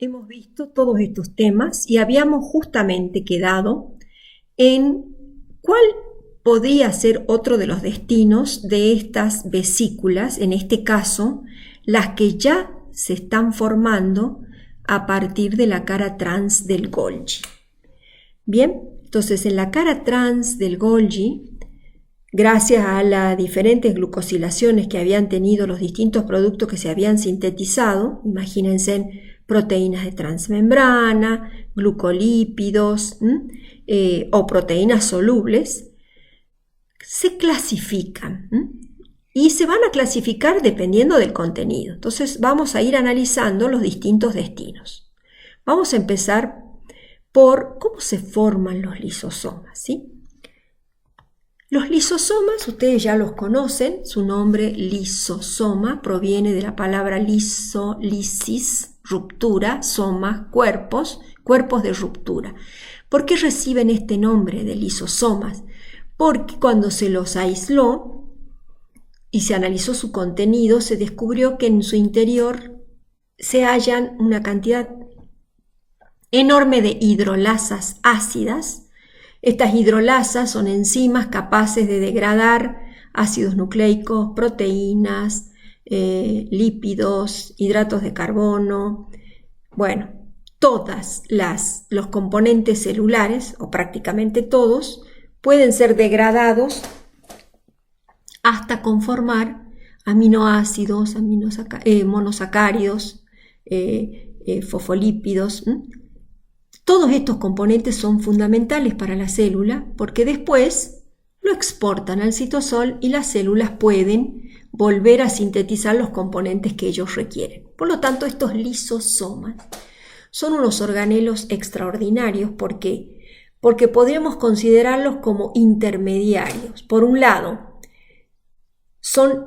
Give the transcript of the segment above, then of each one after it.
hemos visto todos estos temas y habíamos justamente quedado en cuál podría ser otro de los destinos de estas vesículas, en este caso, las que ya se están formando a partir de la cara trans del Golgi. Bien, entonces en la cara trans del Golgi, gracias a las diferentes glucosilaciones que habían tenido los distintos productos que se habían sintetizado, imagínense proteínas de transmembrana, glucolípidos o proteínas solubles, se clasifican y se van a clasificar dependiendo del contenido. Entonces vamos a ir analizando los distintos destinos. Vamos a empezar por cómo se forman los lisosomas, ¿sí? Los lisosomas, ustedes ya los conocen, su nombre lisosoma proviene de la palabra liso, lisis, ruptura, somas, cuerpos de ruptura. ¿Por qué reciben este nombre de lisosomas? Porque cuando se los aisló y se analizó su contenido, se descubrió que en su interior se hallan una cantidad enorme de hidrolasas ácidas. Estas hidrolasas son enzimas capaces de degradar ácidos nucleicos, proteínas, lípidos, hidratos de carbono. Bueno, todos los componentes celulares, o prácticamente todos, pueden ser degradados hasta conformar aminoácidos, monosacáridos, fosfolípidos. Todos estos componentes son fundamentales para la célula porque después lo exportan al citosol y las células pueden volver a sintetizar los componentes que ellos requieren. Por lo tanto, estos lisosomas son unos organelos extraordinarios. ¿Por qué? Porque podríamos considerarlos como intermediarios. Por un lado, son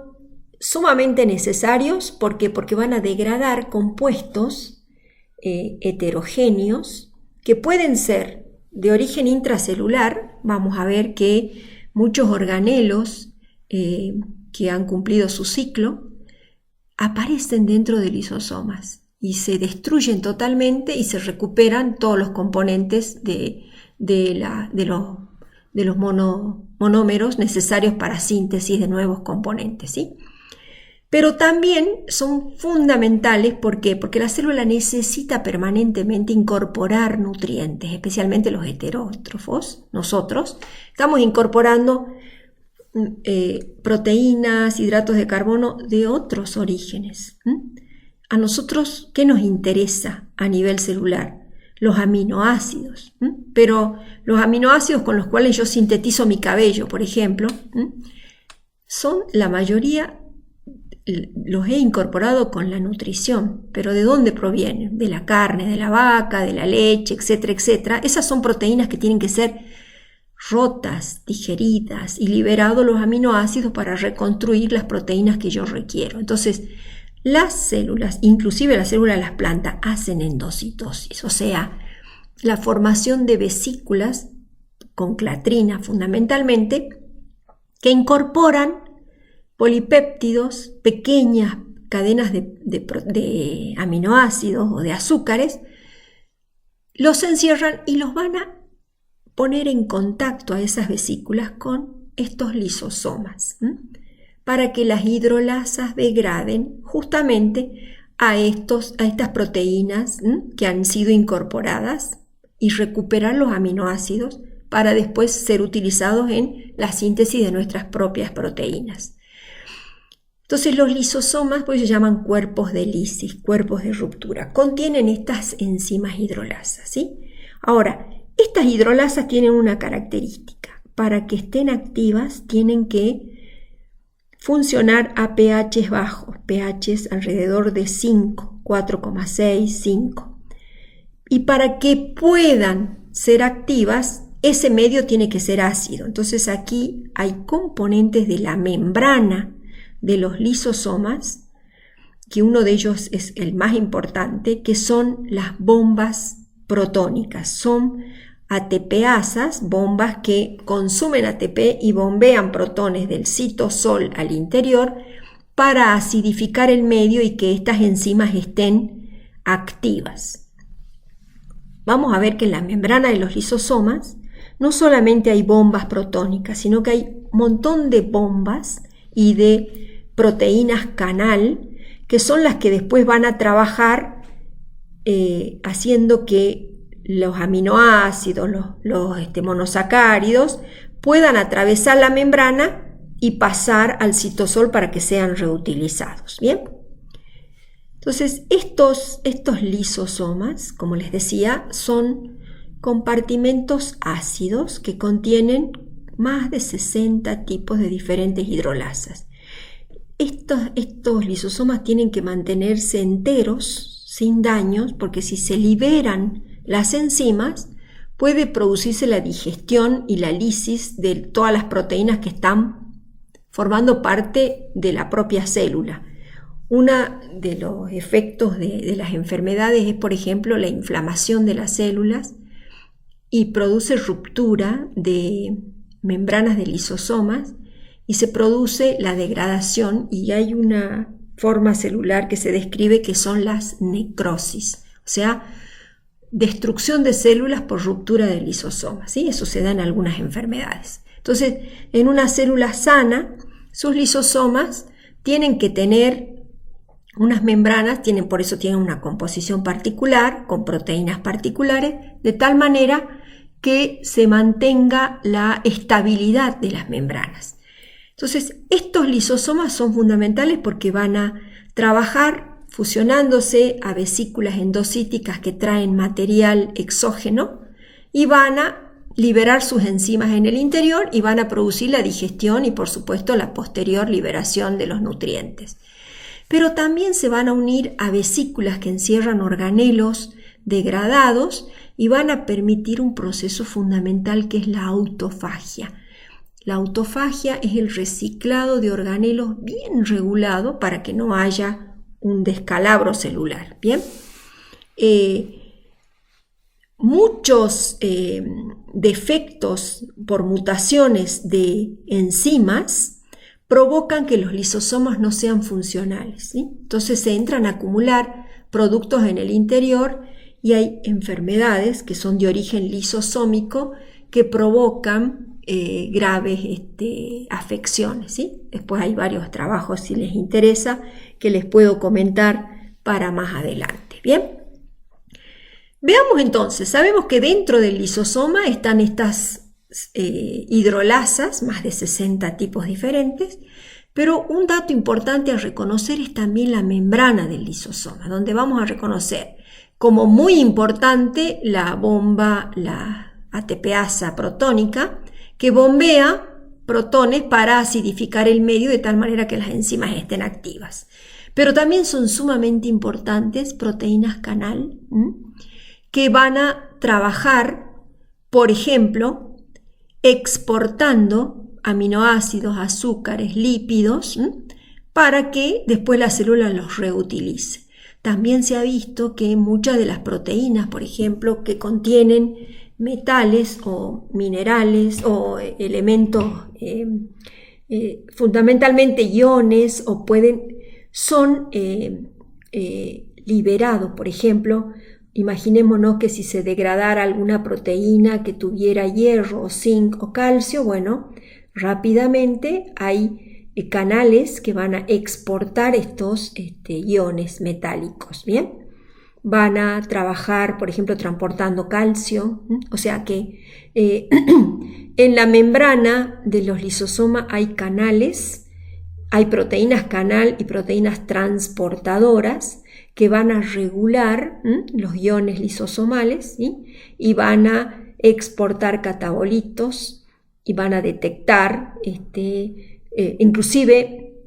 sumamente necesarios porque van a degradar compuestos heterogéneos que pueden ser de origen intracelular. Vamos a ver que muchos organelos que han cumplido su ciclo aparecen dentro de lisosomas y se destruyen totalmente y se recuperan todos los componentes de los monómeros necesarios para síntesis de nuevos componentes, ¿sí? Pero también son fundamentales. ¿Por qué? Porque la célula necesita permanentemente incorporar nutrientes, especialmente los heterótrofos. Nosotros estamos incorporando proteínas, hidratos de carbono de otros orígenes. A nosotros, ¿qué nos interesa a nivel celular? Los aminoácidos. Pero los aminoácidos con los cuales yo sintetizo mi cabello, por ejemplo, son la mayoría. Los he incorporado con la nutrición, pero ¿de dónde provienen? De la carne, de la vaca, de la leche, etcétera, etcétera. Esas son proteínas que tienen que ser rotas, digeridas y liberados los aminoácidos para reconstruir las proteínas que yo requiero. Entonces, las células, inclusive las células de las plantas, hacen endocitosis, o sea, la formación de vesículas con clatrina fundamentalmente, que incorporan polipéptidos, pequeñas cadenas de aminoácidos o de azúcares, los encierran y los van a poner en contacto a esas vesículas con estos lisosomas, para que las hidrolasas degraden justamente a estas proteínas que han sido incorporadas y recuperar los aminoácidos para después ser utilizados en la síntesis de nuestras propias proteínas. Entonces los lisosomas pues se llaman cuerpos de lisis, cuerpos de ruptura. Contienen estas enzimas hidrolasas, ¿sí? Ahora, estas hidrolasas tienen una característica. Para que estén activas tienen que funcionar a pHs bajos, pHs alrededor de 5, 4,6, 5. Y para que puedan ser activas, ese medio tiene que ser ácido. Entonces aquí hay componentes de la membrana de los lisosomas, que uno de ellos es el más importante, que son las bombas protónicas. Son ATPasas, bombas que consumen ATP y bombean protones del citosol al interior para acidificar el medio y que estas enzimas estén activas. vamos a ver que en la membrana de los lisosomas no solamente hay bombas protónicas, sino que hay un montón de bombas y de proteínas canal que son las que después van a trabajar haciendo que los aminoácidos, los monosacáridos puedan atravesar la membrana y pasar al citosol para que sean reutilizados. ¿Bien? Entonces, estos lisosomas, como les decía, son compartimentos ácidos que contienen más de 60 tipos de diferentes hidrolasas. Estos lisosomas tienen que mantenerse enteros, sin daños, porque si se liberan las enzimas, puede producirse la digestión y la lisis de todas las proteínas que están formando parte de la propia célula. Uno de los efectos de las enfermedades es, por ejemplo, la inflamación de las células y produce ruptura de membranas de lisosomas y se produce la degradación, y hay una forma celular que se describe que son las necrosis, o sea, destrucción de células por ruptura de lisosomas, ¿sí? Eso se da en algunas enfermedades. Entonces, en una célula sana, sus lisosomas tienen que tener unas membranas, por eso tienen una composición particular, con proteínas particulares, de tal manera que se mantenga la estabilidad de las membranas. Entonces, estos lisosomas son fundamentales porque van a trabajar fusionándose a vesículas endocíticas que traen material exógeno y van a liberar sus enzimas en el interior y van a producir la digestión y, por supuesto, la posterior liberación de los nutrientes. Pero también se van a unir a vesículas que encierran organelos degradados y van a permitir un proceso fundamental que es la autofagia. La autofagia es el reciclado de organelos bien regulado para que no haya un descalabro celular. ¿Bien? Muchos defectos por mutaciones de enzimas provocan que los lisosomas no sean funcionales, ¿sí? Entonces se entran a acumular productos en el interior y hay enfermedades que son de origen lisosómico que provocan graves afecciones, ¿sí? Después hay varios trabajos, si les interesa, que les puedo comentar para más adelante. Bien, veamos entonces, sabemos que dentro del lisosoma están estas hidrolasas, más de 60 tipos diferentes, pero un dato importante a reconocer es también la membrana del lisosoma, donde vamos a reconocer como muy importante la bomba, la ATPasa protónica, que bombea protones para acidificar el medio de tal manera que las enzimas estén activas. Pero también son sumamente importantes proteínas canal, que van a trabajar, por ejemplo, exportando aminoácidos, azúcares, lípidos, para que después la célula los reutilice. También se ha visto que muchas de las proteínas, por ejemplo, que contienen metales o minerales o elementos, fundamentalmente iones, son liberados. Por ejemplo, imaginémonos que si se degradara alguna proteína que tuviera hierro, zinc o calcio, bueno, rápidamente hay canales que van a exportar estos iones metálicos, ¿bien? Van a trabajar, por ejemplo, transportando calcio, o sea que en la membrana de los lisosomas hay canales, hay proteínas canal y proteínas transportadoras que van a regular los iones lisosomales, ¿sí? Y van a exportar catabolitos y van a detectar, inclusive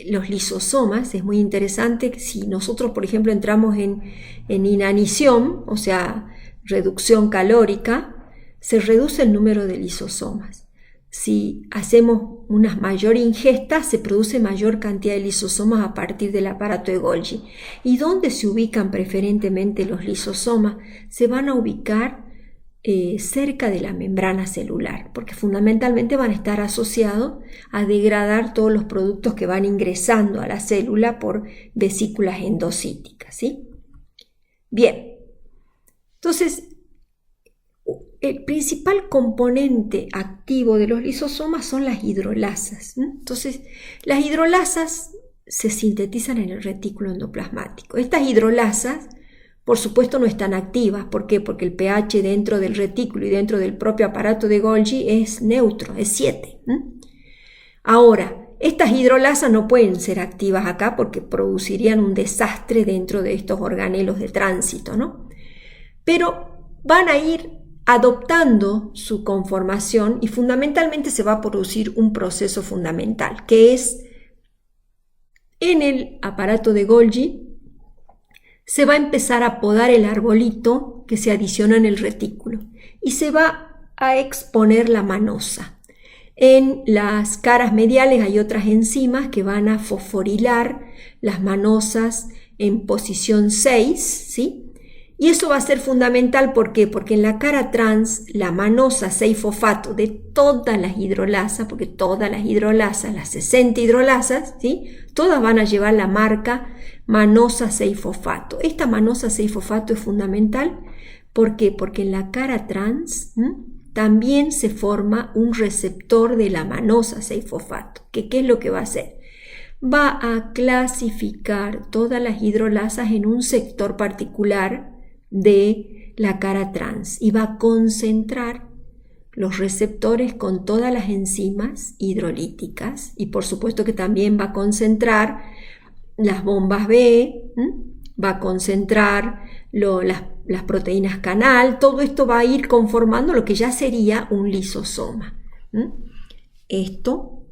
los lisosomas, es muy interesante, si nosotros por ejemplo entramos en inanición, o sea, reducción calórica, se reduce el número de lisosomas. Si hacemos una mayor ingesta, se produce mayor cantidad de lisosomas a partir del aparato de Golgi. ¿Y dónde se ubican preferentemente los lisosomas? Se van a ubicar cerca de la membrana celular, porque fundamentalmente van a estar asociados a degradar todos los productos que van ingresando a la célula por vesículas endocíticas, ¿sí? Bien, Entonces, el principal componente activo de los lisosomas son las hidrolasas. Entonces, las hidrolasas se sintetizan en el retículo endoplasmático. Estas hidrolasas, por supuesto, no están activas. ¿Por qué? Porque el pH dentro del retículo y dentro del propio aparato de Golgi es neutro, es 7. Ahora, estas hidrolasas no pueden ser activas acá porque producirían un desastre dentro de estos organelos de tránsito, ¿no? Pero van a ir adoptando su conformación y fundamentalmente se va a producir un proceso fundamental, que es en el aparato de Golgi se va a empezar a podar el arbolito que se adiciona en el retículo y se va a exponer la manosa. En las caras mediales hay otras enzimas que van a fosforilar las manosas en posición 6, ¿sí? Y eso va a ser fundamental, ¿por qué? Porque en la cara trans, la manosa 6-fosfato de todas las hidrolasas, porque todas las hidrolasas, las 60 hidrolasas, ¿sí? Todas van a llevar la marca manosa 6-fosfato. Esta manosa 6-fosfato es fundamental, ¿por qué? Porque en la cara trans también se forma un receptor de la manosa 6-fosfato. ¿Qué es lo que va a hacer? Va a clasificar todas las hidrolasas en un sector particular de la cara trans y va a concentrar los receptores con todas las enzimas hidrolíticas y por supuesto que también va a concentrar las bombas B, va a concentrar las proteínas canal. Todo esto va a ir conformando lo que ya sería un lisosoma. Esto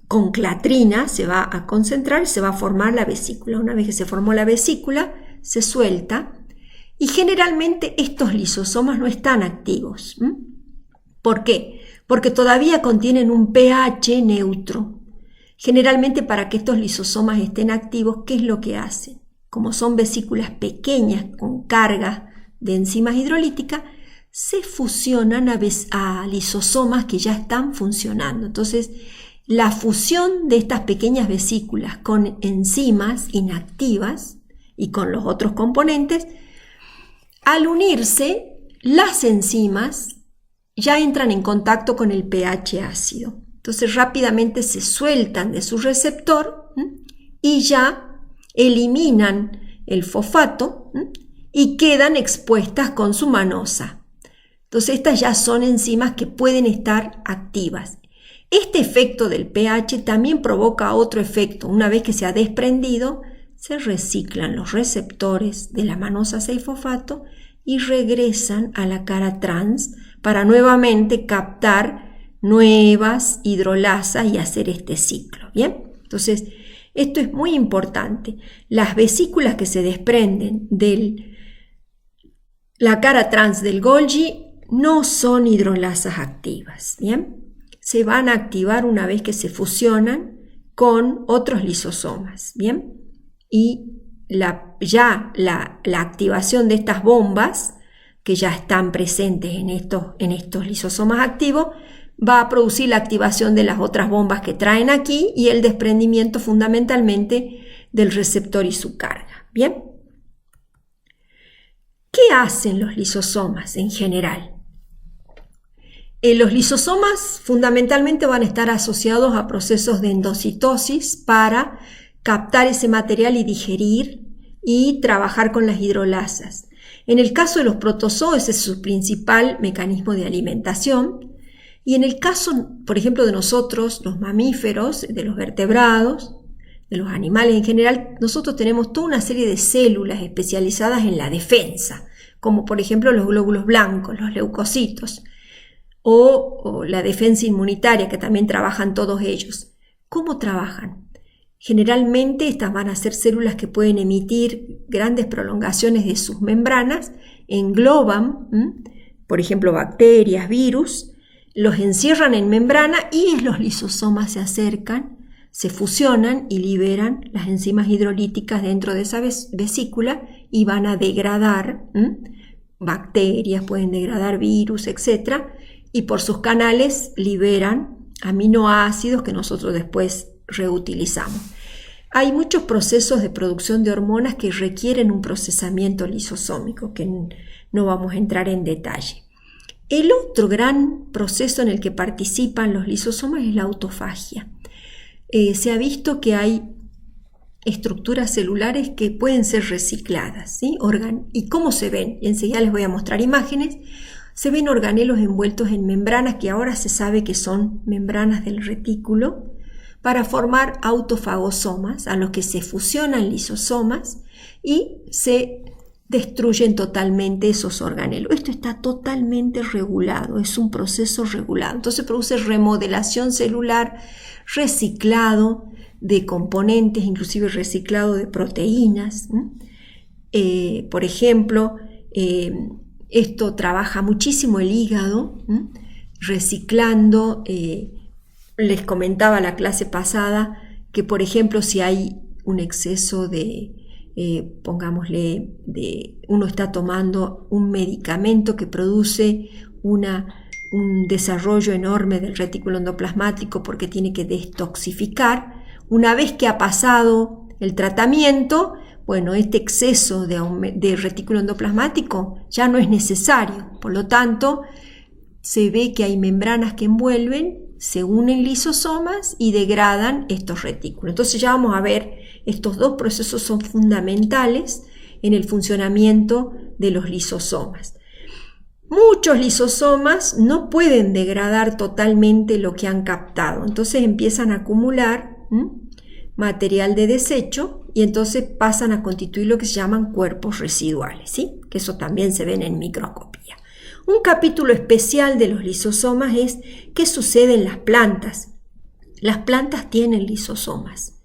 con clatrina se va a concentrar y se va a formar la vesícula. Una vez que se formó la vesícula, se suelta. Y generalmente estos lisosomas no están activos. ¿Por qué? Porque todavía contienen un pH neutro. Generalmente para que estos lisosomas estén activos, ¿qué es lo que hacen? Como son vesículas pequeñas con carga de enzimas hidrolíticas, se fusionan a lisosomas que ya están funcionando. Entonces, la fusión de estas pequeñas vesículas con enzimas inactivas y con los otros componentes, al unirse, las enzimas ya entran en contacto con el pH ácido. Entonces rápidamente se sueltan de su receptor y ya eliminan el fosfato y quedan expuestas con su manosa. Entonces estas ya son enzimas que pueden estar activas. Este efecto del pH también provoca otro efecto. Una vez que se ha desprendido, se reciclan los receptores de la manosa 6-fosfato y regresan a la cara trans para nuevamente captar nuevas hidrolasas y hacer este ciclo. ¿Bien? Entonces, esto es muy importante. Las vesículas que se desprenden de la cara trans del Golgi no son hidrolasas activas. ¿Bien? Se van a activar una vez que se fusionan con otros lisosomas. ¿Bien? Y la activación de estas bombas que ya están presentes en estos lisosomas activos va a producir la activación de las otras bombas que traen aquí y el desprendimiento fundamentalmente del receptor y su carga. ¿Bien? ¿Qué hacen los lisosomas en general? Los lisosomas fundamentalmente van a estar asociados a procesos de endocitosis para captar ese material y digerir y trabajar con las hidrolasas. En el caso de los protozoos, ese es su principal mecanismo de alimentación. Y en el caso, por ejemplo, de nosotros, los mamíferos, de los vertebrados, de los animales en general, nosotros tenemos toda una serie de células especializadas en la defensa, como por ejemplo los glóbulos blancos, los leucocitos, o la defensa inmunitaria, que también trabajan todos ellos. ¿Cómo trabajan? Generalmente estas van a ser células que pueden emitir grandes prolongaciones de sus membranas, engloban, por ejemplo, bacterias, virus, los encierran en membrana y los lisosomas se acercan, se fusionan y liberan las enzimas hidrolíticas dentro de esa vesícula y van a degradar bacterias, pueden degradar virus, etc. Y por sus canales liberan aminoácidos que nosotros después reutilizamos. hay muchos procesos de producción de hormonas que requieren un procesamiento lisosómico, que no vamos a entrar en detalle. El otro gran proceso en el que participan los lisosomas es la autofagia. Se ha visto que hay estructuras celulares que pueden ser recicladas, ¿sí? ¿Y cómo se ven? Y enseguida les voy a mostrar imágenes. Se ven organelos envueltos en membranas que ahora se sabe que son membranas del retículo para formar autofagosomas a los que se fusionan lisosomas y se destruyen totalmente esos organelos. Esto está totalmente regulado, es un proceso regulado. Entonces produce remodelación celular, reciclado de componentes, inclusive reciclado de proteínas. Por ejemplo, esto trabaja muchísimo el hígado, reciclando. Les comentaba la clase pasada que, por ejemplo, si hay un exceso uno está tomando un medicamento que produce un desarrollo enorme del retículo endoplasmático porque tiene que detoxificar. Una vez que ha pasado el tratamiento, bueno, este exceso de retículo endoplasmático ya no es necesario. Por lo tanto, se ve que hay membranas que envuelven, se unen lisosomas y degradan estos retículos. Entonces ya vamos a ver, estos dos procesos son fundamentales en el funcionamiento de los lisosomas. Muchos lisosomas no pueden degradar totalmente lo que han captado, entonces empiezan a acumular material de desecho y entonces pasan a constituir lo que se llaman cuerpos residuales, ¿sí? Que eso también se ven en microscopía. Un capítulo especial de los lisosomas es qué sucede en las plantas. Las plantas tienen lisosomas,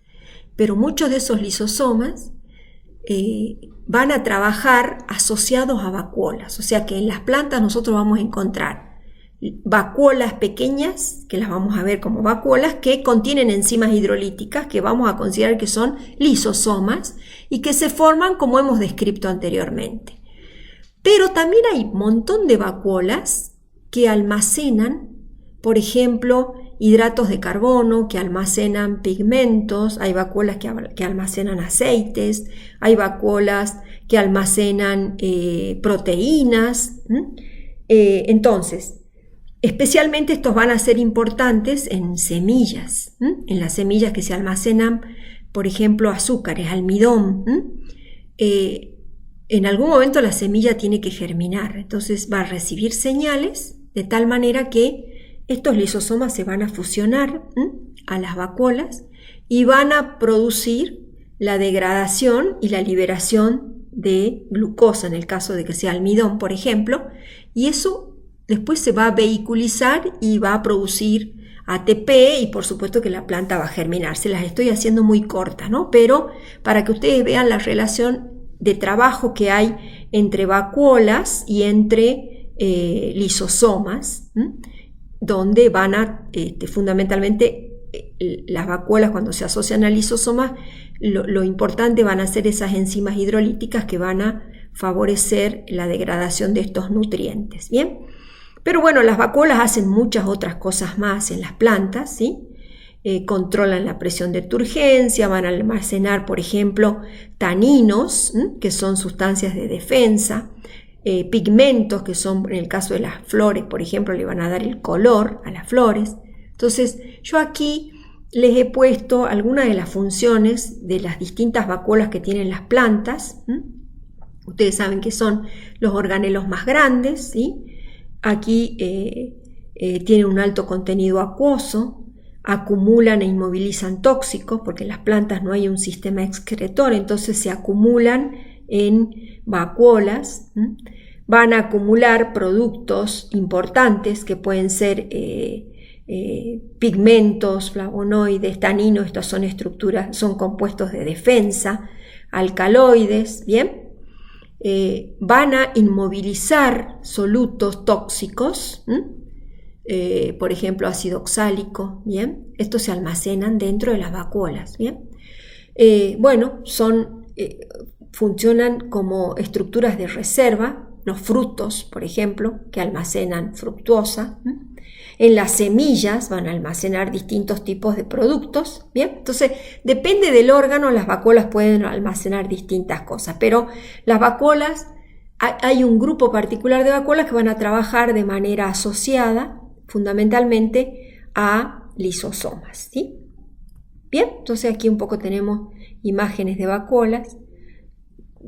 pero muchos de esos lisosomas van a trabajar asociados a vacuolas, o sea que en las plantas nosotros vamos a encontrar vacuolas pequeñas, que las vamos a ver como vacuolas, que contienen enzimas hidrolíticas, que vamos a considerar que son lisosomas y que se forman como hemos descrito anteriormente. Pero también hay un montón de vacuolas que almacenan, por ejemplo, hidratos de carbono, que almacenan pigmentos, hay vacuolas que almacenan aceites, hay vacuolas que almacenan proteínas. Entonces, especialmente estos van a ser importantes en semillas, en las semillas que se almacenan, por ejemplo, azúcares, almidón. En algún momento la semilla tiene que germinar, entonces va a recibir señales de tal manera que estos lisosomas se van a fusionar a las vacuolas y van a producir la degradación y la liberación de glucosa, en el caso de que sea almidón, por ejemplo, y eso después se va a vehiculizar y va a producir ATP y por supuesto que la planta va a germinar. Se las estoy haciendo muy cortas, ¿no? Pero para que ustedes vean la relación de trabajo que hay entre vacuolas y entre lisosomas, donde van a, fundamentalmente, las vacuolas cuando se asocian a lisosomas, lo importante van a ser esas enzimas hidrolíticas que van a favorecer la degradación de estos nutrientes, ¿bien? Pero bueno, las vacuolas hacen muchas otras cosas más en las plantas, ¿sí? Controlan la presión de turgencia, van a almacenar, por ejemplo, taninos, que son sustancias de defensa, pigmentos, que son, en el caso de las flores, por ejemplo, le van a dar el color a las flores. Entonces, yo aquí les he puesto algunas de las funciones de las distintas vacuolas que tienen las plantas. Ustedes saben que son los organelos más grandes, ¿sí? Aquí tienen un alto contenido acuoso, acumulan e inmovilizan tóxicos, porque en las plantas no hay un sistema excretor, entonces se acumulan en vacuolas. Van a acumular productos importantes que pueden ser pigmentos, flavonoides, taninos, estos son estructuras, son compuestos de defensa, alcaloides, ¿bien? Van a inmovilizar solutos tóxicos, por ejemplo ácido oxálico, ¿bien? Estos se almacenan dentro de las vacuolas, ¿bien? Funcionan como estructuras de reserva, los frutos, por ejemplo, que almacenan fructuosa, En las semillas van a almacenar distintos tipos de productos, ¿bien? Entonces, depende del órgano, las vacuolas pueden almacenar distintas cosas, pero las vacuolas, hay un grupo particular de vacuolas que van a trabajar de manera asociada, fundamentalmente, a lisosomas, ¿sí? Bien, entonces aquí un poco tenemos imágenes de vacuolas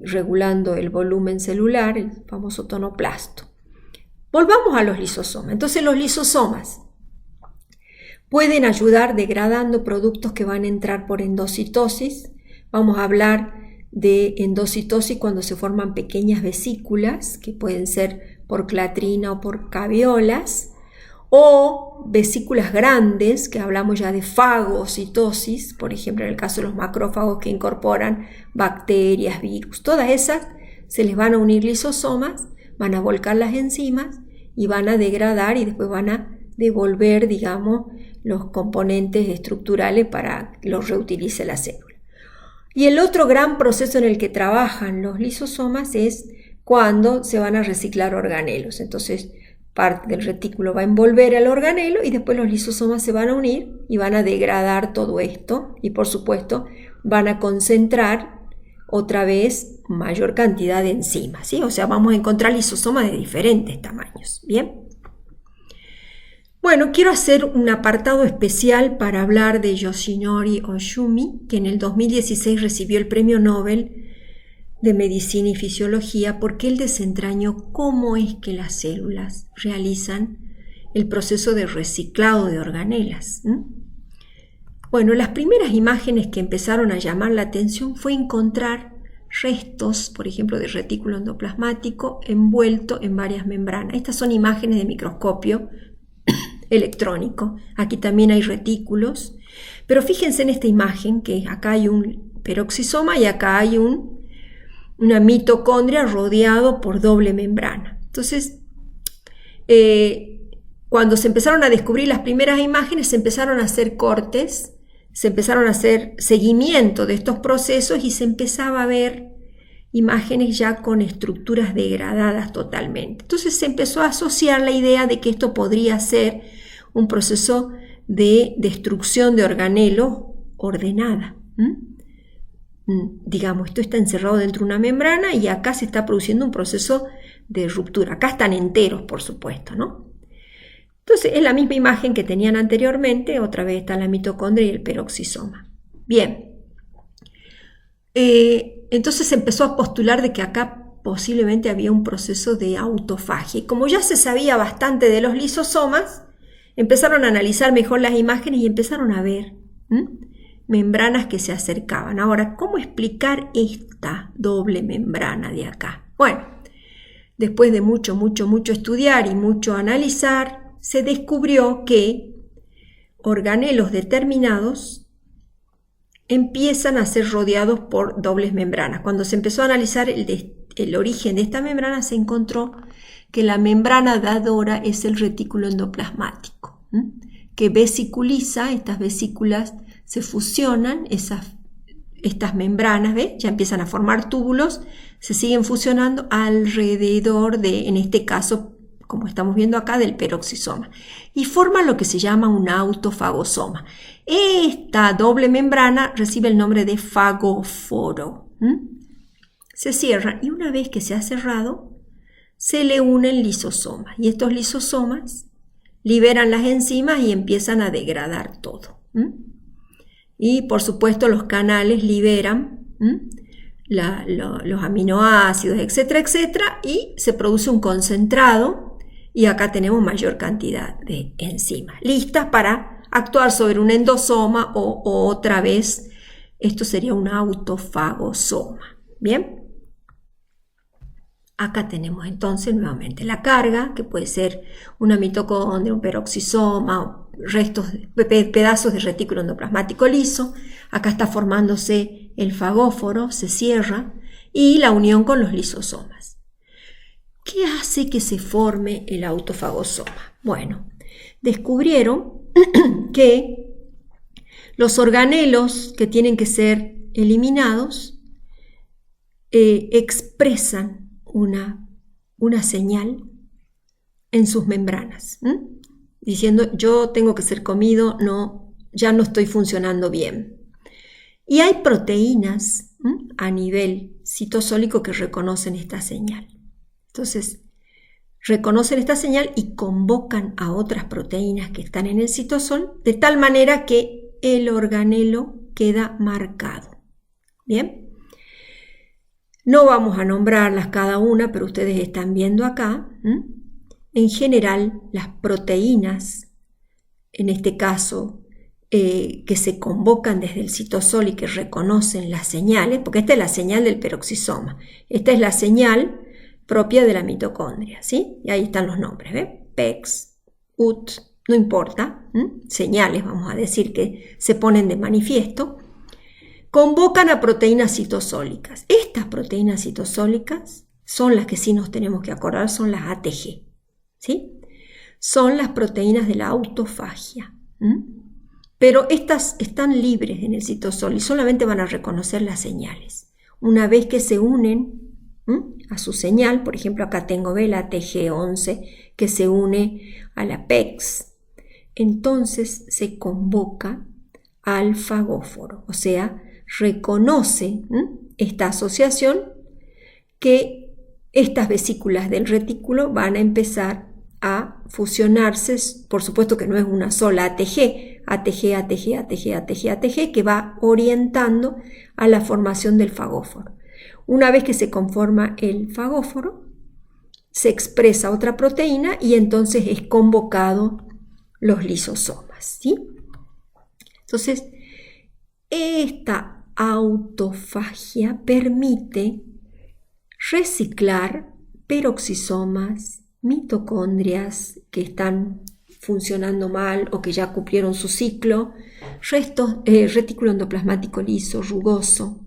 regulando el volumen celular, el famoso tonoplasto. Volvamos a los lisosomas. Entonces los lisosomas pueden ayudar degradando productos que van a entrar por endocitosis. Vamos a hablar de endocitosis cuando se forman pequeñas vesículas, que pueden ser por clatrina o por caviolas, o vesículas grandes, que hablamos ya de fagocitosis, por ejemplo en el caso de los macrófagos que incorporan bacterias, virus. Todas esas se les van a unir lisosomas, van a volcar las enzimas y van a degradar y después van a devolver, digamos, los componentes estructurales para que los reutilice la célula. Y el otro gran proceso en el que trabajan los lisosomas es cuando se van a reciclar organelos. Entonces, parte del retículo va a envolver al organelo y después los lisosomas se van a unir y van a degradar todo esto y, por supuesto, van a concentrar otra vez mayor cantidad de enzimas, ¿sí? O sea, vamos a encontrar lisosomas de diferentes tamaños, ¿bien? Bueno, quiero hacer un apartado especial para hablar de Yoshinori Oshumi, que en el 2016 recibió el Premio Nobel de Medicina y Fisiología porque él desentrañó cómo es que las células realizan el proceso de reciclado de organelas. Bueno, las primeras imágenes que empezaron a llamar la atención fue encontrar restos, por ejemplo, de retículo endoplasmático envuelto en varias membranas. Estas son imágenes de microscopio electrónico. Aquí también hay retículos, pero fíjense en esta imagen que acá hay un peroxisoma y acá hay una mitocondria rodeado por doble membrana. Entonces, cuando se empezaron a descubrir las primeras imágenes, se empezaron a hacer cortes, se empezaron a hacer seguimiento de estos procesos y se empezaba a ver imágenes ya con estructuras degradadas totalmente. Entonces se empezó a asociar la idea de que esto podría ser un proceso de destrucción de organelos ordenada. Digamos, esto está encerrado dentro de una membrana y acá se está produciendo un proceso de ruptura. Acá están enteros, por supuesto, ¿no? Entonces es la misma imagen que tenían anteriormente, otra vez está la mitocondria y el peroxisoma. Bien, entonces se empezó a postular de que acá posiblemente había un proceso de autofagia. Y como ya se sabía bastante de los lisosomas, empezaron a analizar mejor las imágenes y empezaron a ver membranas que se acercaban. Ahora, ¿cómo explicar esta doble membrana de acá? Bueno, después de mucho estudiar y mucho analizar, se descubrió que organelos determinados empiezan a ser rodeados por dobles membranas. Cuando se empezó a analizar el origen de esta membrana, se encontró que la membrana dadora es el retículo endoplasmático, que vesiculiza, estas vesículas se fusionan, estas membranas, ¿ves? Ya empiezan a formar túbulos, se siguen fusionando alrededor de, en este caso, como estamos viendo acá, del peroxisoma, y forman lo que se llama un autofagosoma. Esta doble membrana recibe el nombre de fagóforo. Se cierra y una vez que se ha cerrado, se le unen lisosomas, y estos lisosomas liberan las enzimas y empiezan a degradar todo. Y por supuesto los canales liberan los aminoácidos, etcétera, etcétera, y se produce un concentrado. Y acá tenemos mayor cantidad de enzimas listas para actuar sobre un endosoma o otra vez, esto sería un autofagosoma. Bien, acá tenemos entonces nuevamente la carga, que puede ser una mitocondria, un peroxisoma, pedazos de retículo endoplasmático liso. Acá está formándose el fagóforo, se cierra, y la unión con los lisosomas. ¿Qué hace que se forme el autofagosoma? Bueno, descubrieron que los organelos que tienen que ser eliminados expresan una señal en sus membranas. diciendo yo tengo que ser comido, no, ya no estoy funcionando bien. Y hay proteínas a nivel citosólico que reconocen esta señal. Entonces, reconocen esta señal y convocan a otras proteínas que están en el citosol de tal manera que el organelo queda marcado. Bien. No vamos a nombrarlas cada una, pero ustedes están viendo acá. En general, las proteínas, en este caso, que se convocan desde el citosol y que reconocen las señales, porque esta es la señal del peroxisoma. Esta es la señal propia de la mitocondria, ¿sí? Y ahí están los nombres, ¿ves? PEX, UT, no importa, señales, vamos a decir, que se ponen de manifiesto. Convocan a proteínas citosólicas. Estas proteínas citosólicas son las que sí nos tenemos que acordar, son las ATG, ¿sí? Son las proteínas de la autofagia. Pero estas están libres en el citosol y solamente van a reconocer las señales. Una vez que se unen a su señal, por ejemplo, acá tengo la ATG11 que se une a la PEX, entonces se convoca al fagóforo, o sea, reconoce esta asociación que estas vesículas del retículo van a empezar a fusionarse. Por supuesto que no es una sola ATG, que va orientando a la formación del fagóforo. Una vez que se conforma el fagóforo, se expresa otra proteína y entonces es convocado los lisosomas, ¿sí? Entonces, esta autofagia permite reciclar peroxisomas, mitocondrias que están funcionando mal o que ya cumplieron su ciclo, retículo endoplasmático liso, rugoso,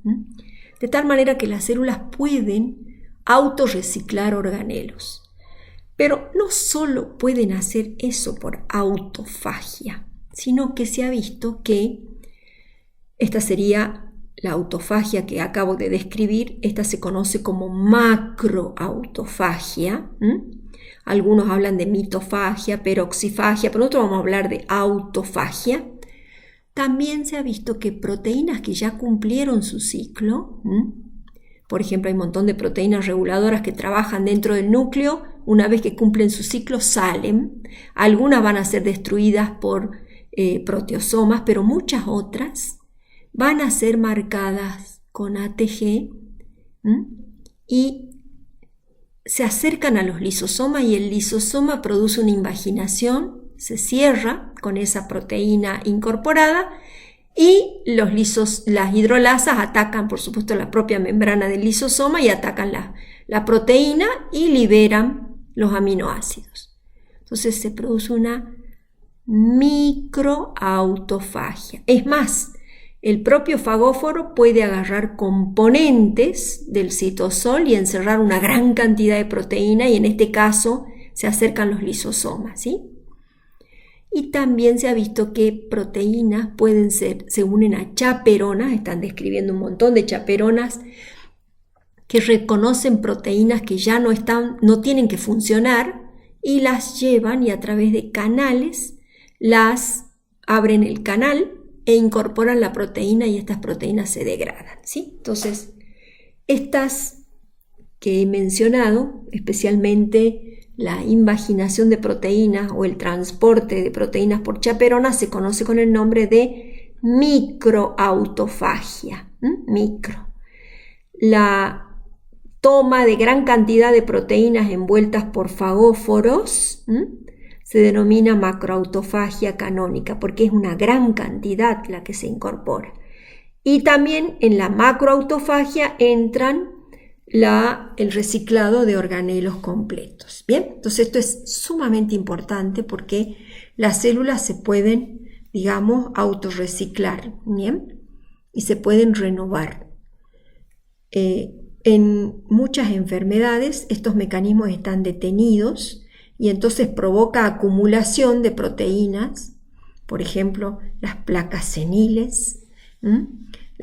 de tal manera que las células pueden autorreciclar organelos. Pero no solo pueden hacer eso por autofagia, sino que se ha visto que esta sería la autofagia que acabo de describir. Esta se conoce como macroautofagia. Algunos hablan de mitofagia, peroxifagia, pero nosotros vamos a hablar de autofagia. También se ha visto que proteínas que ya cumplieron su ciclo, por ejemplo, hay un montón de proteínas reguladoras que trabajan dentro del núcleo, una vez que cumplen su ciclo salen. Algunas van a ser destruidas por proteosomas, pero muchas otras van a ser marcadas con ATG y se acercan a los lisosomas y el lisosoma produce una invaginación, se cierra con esa proteína incorporada y las hidrolasas atacan, por supuesto, la propia membrana del lisosoma y atacan la proteína y liberan los aminoácidos. Entonces se produce una microautofagia. Es más, el propio fagóforo puede agarrar componentes del citosol y encerrar una gran cantidad de proteína y en este caso se acercan los lisosomas, ¿sí? Y también se ha visto que proteínas se unen a chaperonas, están describiendo un montón de chaperonas que reconocen proteínas que ya no tienen que funcionar y las llevan y a través de canales las abren el canal e incorporan la proteína y estas proteínas se degradan, ¿sí? Entonces, estas que he mencionado, especialmente la invaginación de proteínas o el transporte de proteínas por chaperonas, se conoce con el nombre de microautofagia. Micro. La toma de gran cantidad de proteínas envueltas por fagóforos se denomina macroautofagia canónica porque es una gran cantidad la que se incorpora. Y también en la macroautofagia entran el reciclado de organelos completos. Bien, entonces esto es sumamente importante porque las células se pueden, digamos, autorreciclar, ¿bien? Y se pueden renovar. En muchas enfermedades estos mecanismos están detenidos y entonces provoca acumulación de proteínas, por ejemplo, las placas seniles,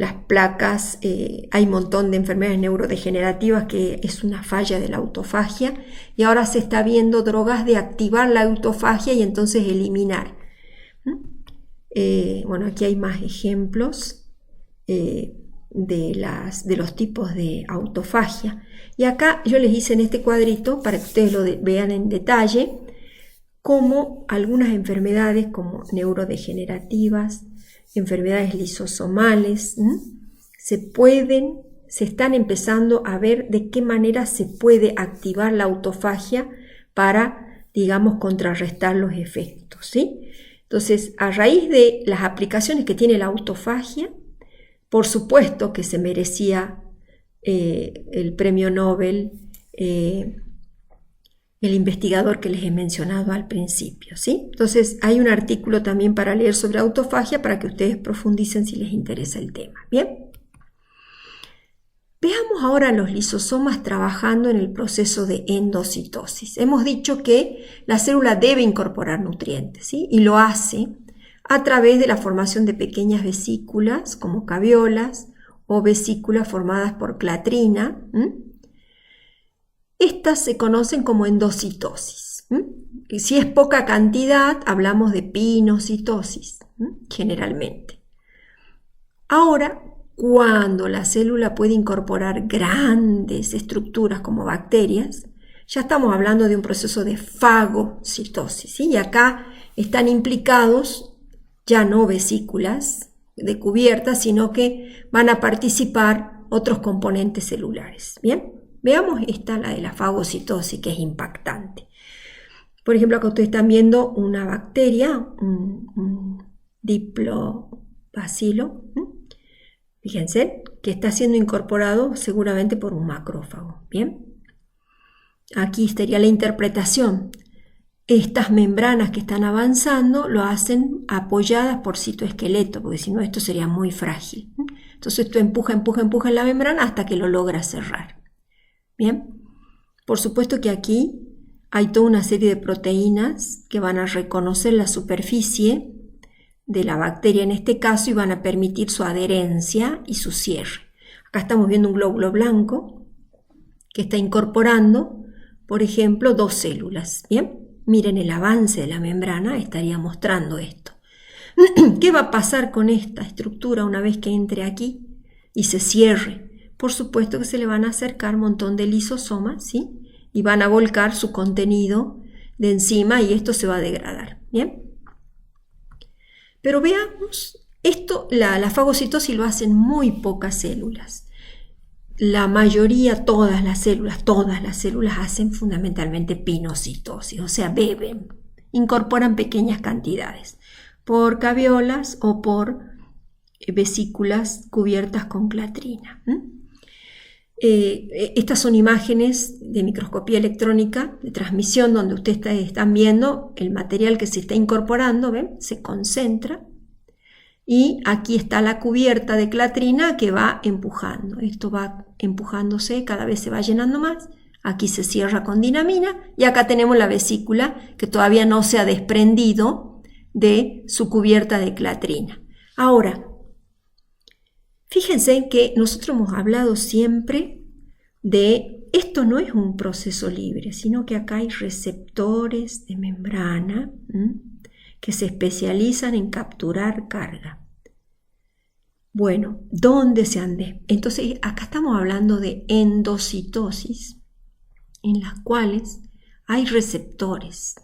las placas, hay un montón de enfermedades neurodegenerativas que es una falla de la autofagia, y ahora se está viendo drogas de activar la autofagia y entonces eliminar. Bueno, aquí hay más ejemplos de los tipos de autofagia. Y acá yo les hice en este cuadrito, para que ustedes lo vean en detalle, cómo algunas enfermedades como neurodegenerativas, enfermedades lisosomales, se están empezando a ver de qué manera se puede activar la autofagia para, digamos, contrarrestar los efectos, ¿sí? Entonces, a raíz de las aplicaciones que tiene la autofagia, por supuesto que se merecía el premio Nobel el investigador que les he mencionado al principio, ¿sí? Entonces, hay un artículo también para leer sobre autofagia para que ustedes profundicen si les interesa el tema. Bien. Veamos ahora los lisosomas trabajando en el proceso de endocitosis. Hemos dicho que la célula debe incorporar nutrientes, ¿sí? Y lo hace a través de la formación de pequeñas vesículas como caviolas o vesículas formadas por clatrina. Estas se conocen como endocitosis. Si es poca cantidad, hablamos de pinocitosis, generalmente. Ahora, cuando la célula puede incorporar grandes estructuras como bacterias, ya estamos hablando de un proceso de fagocitosis, ¿sí? Y acá están implicados ya no vesículas de cubierta, sino que van a participar otros componentes celulares. Bien. Veamos esta, la de la fagocitosis, que es impactante. Por ejemplo, acá ustedes están viendo una bacteria, un diplobacilo, fíjense, que está siendo incorporado seguramente por un macrófago. Bien, aquí estaría la interpretación. Estas membranas que están avanzando lo hacen apoyadas por citoesqueleto, porque si no esto sería muy frágil. Entonces esto empuja en la membrana hasta que lo logra cerrar. Bien, por supuesto que aquí hay toda una serie de proteínas que van a reconocer la superficie de la bacteria en este caso y van a permitir su adherencia y su cierre. Acá estamos viendo un glóbulo blanco que está incorporando, por ejemplo, dos células. Bien, miren el avance de la membrana, estaría mostrando esto. ¿Qué va a pasar con esta estructura una vez que entre aquí y se cierre? Por supuesto que se le van a acercar un montón de lisosomas, ¿sí? Y van a volcar su contenido de enzima y esto se va a degradar. ¿Bien? Pero veamos, esto, la fagocitosis lo hacen muy pocas células. La mayoría, todas las células hacen fundamentalmente pinocitosis, o sea, beben, incorporan pequeñas cantidades por caviolas o por vesículas cubiertas con clatrina. Estas son imágenes de microscopía electrónica de transmisión donde ustedes están viendo el material que se está incorporando, ¿ven? Se concentra y aquí está la cubierta de clatrina que va empujando. Esto va empujándose, cada vez se va llenando más. Aquí se cierra con dinamina y acá tenemos la vesícula que todavía no se ha desprendido de su cubierta de clatrina. Ahora, fíjense que nosotros hemos hablado siempre de esto no es un proceso libre, sino que acá hay receptores de membrana que se especializan en capturar carga. Bueno, ¿dónde se ande? Entonces, acá estamos hablando de endocitosis, en las cuales hay receptores.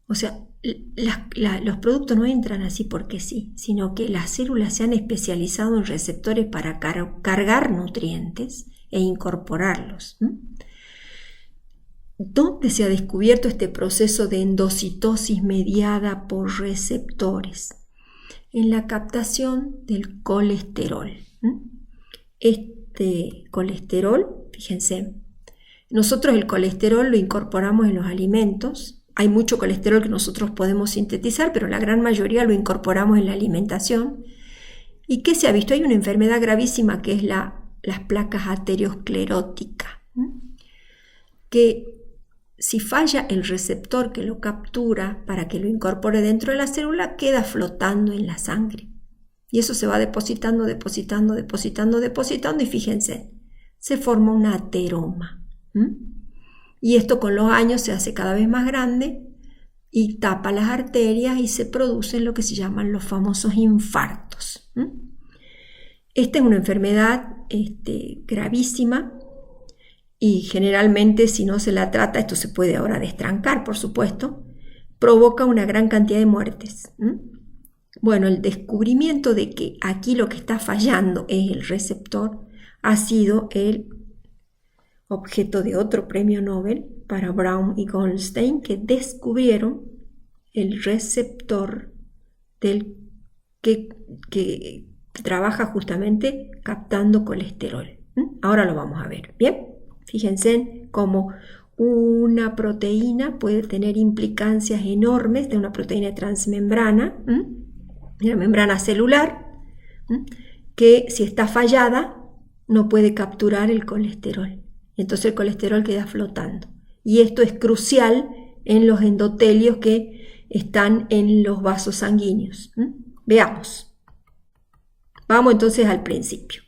O sea, los productos no entran así porque sí, sino que las células se han especializado en receptores para cargar nutrientes e incorporarlos. ¿Dónde se ha descubierto este proceso de endocitosis mediada por receptores? En la captación del colesterol. Este colesterol, fíjense, nosotros el colesterol lo incorporamos en los alimentos. Hay mucho colesterol que nosotros podemos sintetizar, pero la gran mayoría lo incorporamos en la alimentación. ¿Y qué se ha visto? Hay una enfermedad gravísima que es las placas ateroscleróticas, que si falla el receptor que lo captura para que lo incorpore dentro de la célula, queda flotando en la sangre. Y eso se va depositando y fíjense, se forma un ateroma. Y esto con los años se hace cada vez más grande y tapa las arterias y se producen lo que se llaman los famosos infartos. Esta es una enfermedad gravísima y generalmente si no se la trata, esto se puede ahora destrancar, por supuesto, provoca una gran cantidad de muertes. Bueno, el descubrimiento de que aquí lo que está fallando es el receptor ha sido el objeto de otro premio Nobel para Brown y Goldstein, que descubrieron el receptor que trabaja justamente captando colesterol. Ahora lo vamos a ver. Bien, fíjense en cómo una proteína puede tener implicancias enormes de una proteína transmembrana, de la membrana celular, que si está fallada no puede capturar el colesterol. Entonces el colesterol queda flotando. Y esto es crucial en los endotelios que están en los vasos sanguíneos. Veamos. Vamos entonces al principio.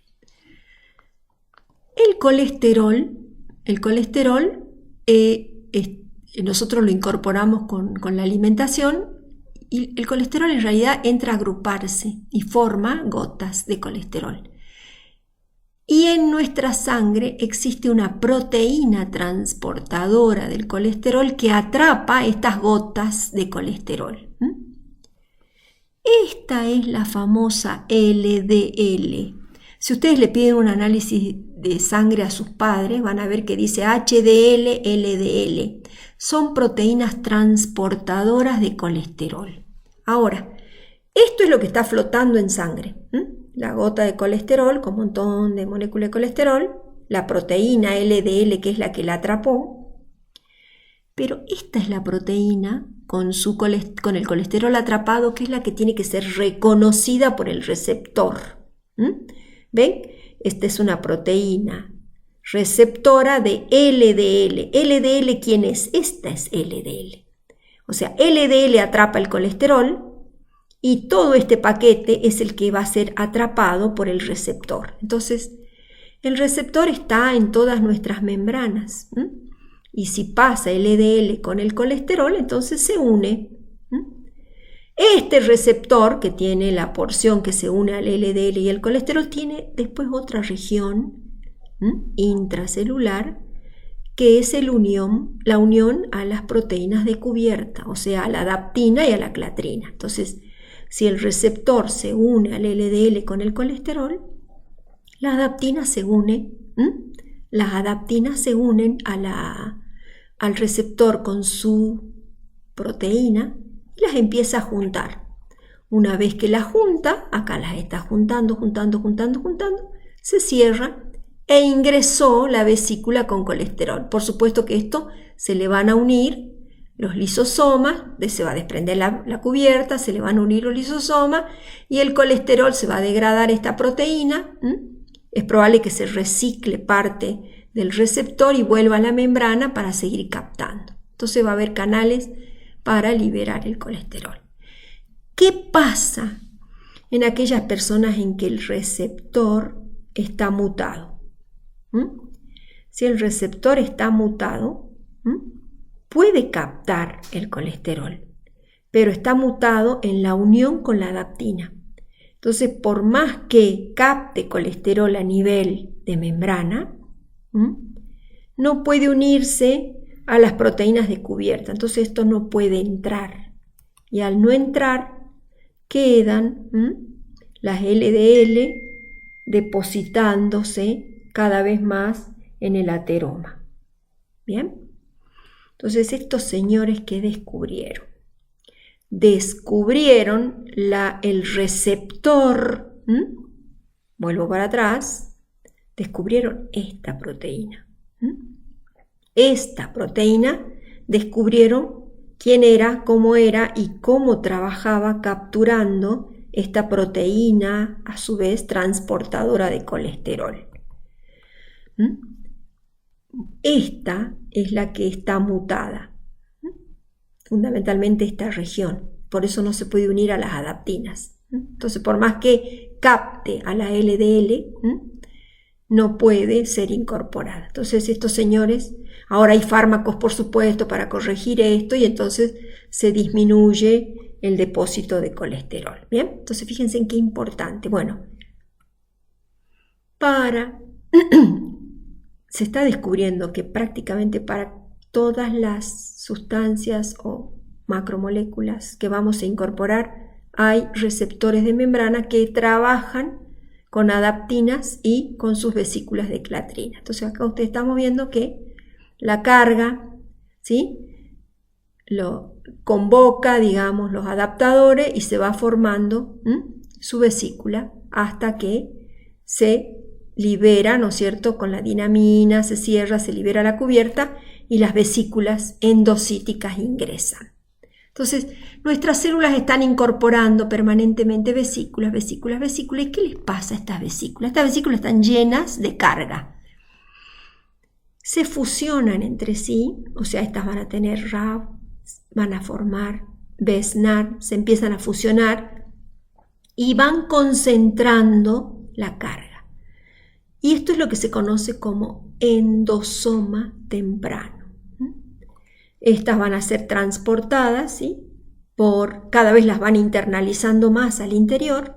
El colesterol nosotros lo incorporamos con la alimentación y el colesterol en realidad entra a agruparse y forma gotas de colesterol. Y en nuestra sangre existe una proteína transportadora del colesterol que atrapa estas gotas de colesterol. Esta es la famosa LDL. Si ustedes le piden un análisis de sangre a sus padres, van a ver que dice HDL, LDL. Son proteínas transportadoras de colesterol. Ahora, esto es lo que está flotando en sangre. La gota de colesterol con un montón de moléculas de colesterol, la proteína LDL que es la que la atrapó, pero esta es la proteína con el colesterol atrapado que es la que tiene que ser reconocida por el receptor. ¿Ven? Esta es una proteína receptora de LDL. ¿LDL quién es? Esta es LDL. O sea, LDL atrapa el colesterol y todo este paquete es el que va a ser atrapado por el receptor. Entonces, el receptor está en todas nuestras membranas. Y si pasa el LDL con el colesterol, entonces se une. Este receptor, que tiene la porción que se une al LDL y el colesterol, tiene después otra región intracelular, que es la unión a las proteínas de cubierta, o sea, a la adaptina y a la clatrina. Entonces, si el receptor se une al LDL con el colesterol, las adaptinas se unen al receptor con su proteína y las empieza a juntar. Una vez que las junta, acá las está juntando, se cierra e ingresó la vesícula con colesterol. Por supuesto que esto se le van a unir los lisosomas, se va a desprender la cubierta, se le van a unir los lisosomas y el colesterol se va a degradar esta proteína. Es probable que se recicle parte del receptor y vuelva a la membrana para seguir captando. Entonces va a haber canales para liberar el colesterol. ¿Qué pasa en aquellas personas en que el receptor está mutado? Si el receptor está mutado, puede captar el colesterol, pero está mutado en la unión con la adaptina. Entonces, por más que capte colesterol a nivel de membrana, no puede unirse a las proteínas de cubierta. Entonces, esto no puede entrar. Y al no entrar, quedan las LDL depositándose cada vez más en el ateroma. ¿Bien? Entonces, estos señores que descubrieron el receptor, vuelvo para atrás, descubrieron esta proteína. Esta proteína descubrieron quién era, cómo era y cómo trabajaba capturando esta proteína, a su vez transportadora de colesterol. Esta es la que está mutada, fundamentalmente esta región, por eso no se puede unir a las adaptinas. Entonces, por más que capte a la LDL, no puede ser incorporada. Entonces, estos señores, ahora hay fármacos, por supuesto, para corregir esto y entonces se disminuye el depósito de colesterol. Bien, entonces fíjense en qué importante. Bueno, se está descubriendo que prácticamente para todas las sustancias o macromoléculas que vamos a incorporar hay receptores de membrana que trabajan con adaptinas y con sus vesículas de clatrina. Entonces acá ustedes estamos viendo que la carga, ¿sí?, lo convoca, digamos, los adaptadores y se va formando su vesícula hasta que se libera, ¿no es cierto?, con la dinamina, se cierra, se libera la cubierta y las vesículas endocíticas ingresan. Entonces, nuestras células están incorporando permanentemente vesículas. ¿Y qué les pasa a estas vesículas? Estas vesículas están llenas de carga. Se fusionan entre sí, o sea, estas van a tener RAV, van a formar BESNAR, se empiezan a fusionar y van concentrando la carga. Y esto es lo que se conoce como endosoma temprano. Estas van a ser transportadas, ¿sí?, cada vez las van internalizando más al interior,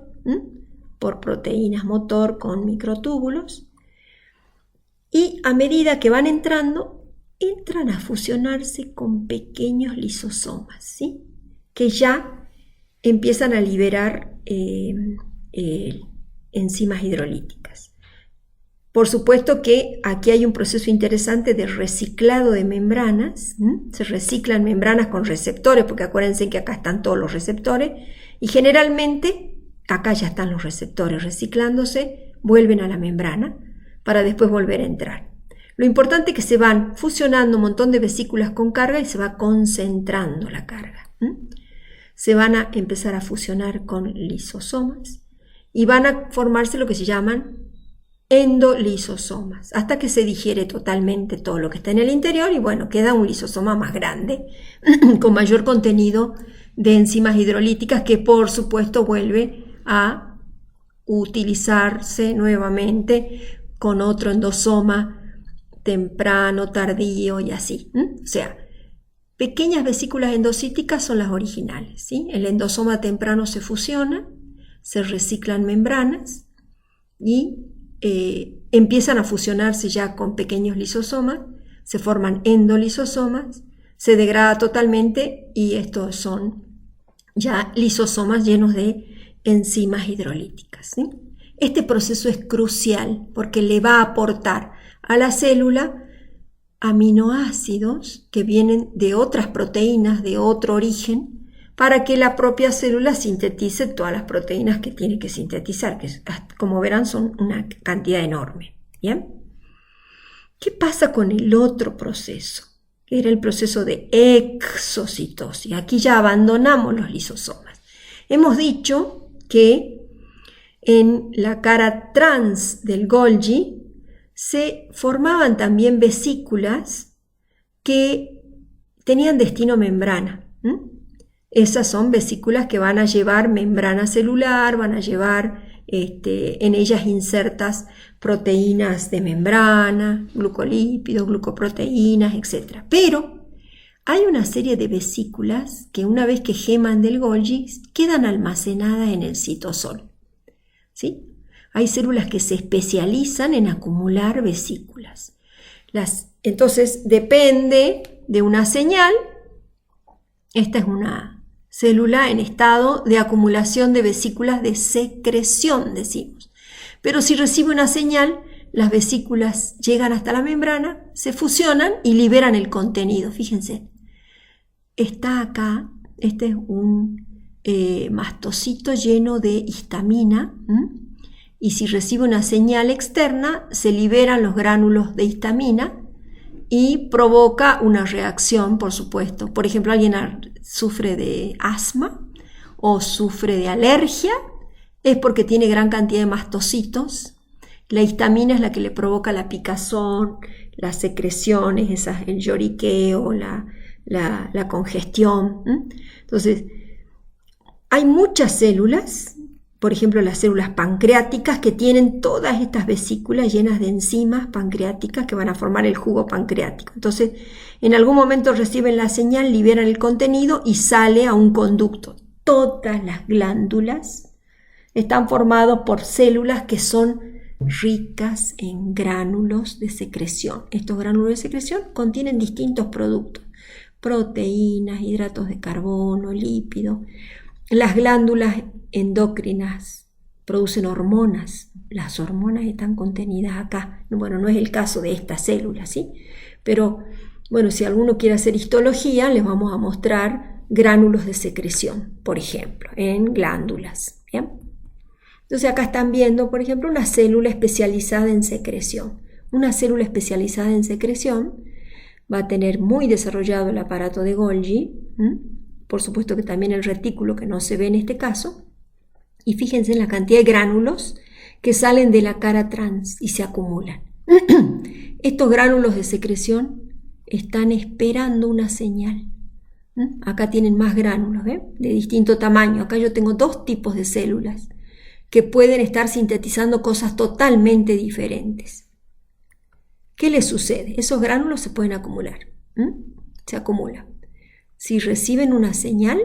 por proteínas motor con microtúbulos, y a medida que van entrando, entran a fusionarse con pequeños lisosomas, ¿sí?, que ya empiezan a liberar enzimas hidrolíticas. Por supuesto que aquí hay un proceso interesante de reciclado de membranas. Se reciclan membranas con receptores, porque acuérdense que acá están todos los receptores, y generalmente acá ya están los receptores reciclándose, vuelven a la membrana para después volver a entrar. Lo importante es que se van fusionando un montón de vesículas con carga y se va concentrando la carga. Se van a empezar a fusionar con lisosomas y van a formarse lo que se llaman endolisosomas, hasta que se digiere totalmente todo lo que está en el interior y bueno, queda un lisosoma más grande, con mayor contenido de enzimas hidrolíticas que por supuesto vuelve a utilizarse nuevamente con otro endosoma temprano, tardío y así. O sea, pequeñas vesículas endocíticas son las originales, ¿sí? El endosoma temprano se fusiona, se reciclan membranas y empiezan a fusionarse ya con pequeños lisosomas, se forman endolisosomas, se degrada totalmente y estos son ya lisosomas llenos de enzimas hidrolíticas, ¿sí? Este proceso es crucial porque le va a aportar a la célula aminoácidos que vienen de otras proteínas de otro origen para que la propia célula sintetice todas las proteínas que tiene que sintetizar, que como verán son una cantidad enorme. ¿Bien? ¿Qué pasa con el otro proceso? Que era el proceso de exocitosis. Aquí ya abandonamos los lisosomas. Hemos dicho que en la cara trans del Golgi se formaban también vesículas que tenían destino membrana. Esas son vesículas que van a llevar membrana celular, van a llevar en ellas insertas proteínas de membrana, glucolípidos, glucoproteínas, etc. Pero hay una serie de vesículas que una vez que geman del Golgi quedan almacenadas en el citosol, ¿sí? Hay células que se especializan en acumular vesículas. Entonces depende de una señal. Esta es una célula en estado de acumulación de vesículas de secreción, decimos. Pero si recibe una señal, las vesículas llegan hasta la membrana, se fusionan y liberan el contenido. Fíjense, está acá, este es un mastocito lleno de histamina, y si recibe una señal externa, se liberan los gránulos de histamina y provoca una reacción, por supuesto. Por ejemplo, alguien sufre de asma o sufre de alergia, es porque tiene gran cantidad de mastocitos. La histamina es la que le provoca la picazón, las secreciones, el lloriqueo, la congestión. Entonces, hay muchas células por ejemplo, las células pancreáticas que tienen todas estas vesículas llenas de enzimas pancreáticas que van a formar el jugo pancreático. Entonces, en algún momento reciben la señal, liberan el contenido y sale a un conducto. Todas las glándulas están formadas por células que son ricas en gránulos de secreción. Estos gránulos de secreción contienen distintos productos, proteínas, hidratos de carbono, lípidos. Las glándulas endocrinas producen hormonas. Las hormonas están contenidas acá. Bueno, no es el caso de esta célula, ¿sí? Pero, bueno, si alguno quiere hacer histología, les vamos a mostrar gránulos de secreción, por ejemplo, en glándulas, ¿bien? Entonces acá están viendo, por ejemplo, una célula especializada en secreción. Una célula especializada en secreción va a tener muy desarrollado el aparato de Golgi, por supuesto que también el retículo, que no se ve en este caso, y fíjense en la cantidad de gránulos que salen de la cara trans y se acumulan. Estos gránulos de secreción están esperando una señal. Acá tienen más gránulos, de distinto tamaño. Acá yo tengo dos tipos de células que pueden estar sintetizando cosas totalmente diferentes. ¿Qué les sucede? Esos gránulos se pueden acumular. Se acumulan. Si reciben una señal,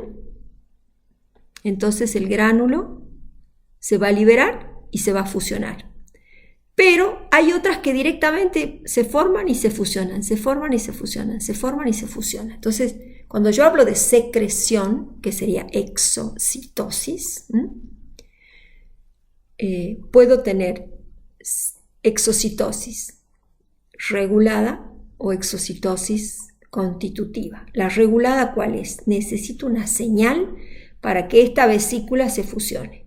entonces el gránulo se va a liberar y se va a fusionar. Pero hay otras que directamente se forman y se fusionan, se forman y se fusionan, se forman y se fusionan. Entonces, cuando yo hablo de secreción, que sería exocitosis, puedo tener exocitosis regulada o exocitosis constitutiva. La regulada, ¿cuál es? Necesito una señal para que esta vesícula se fusione.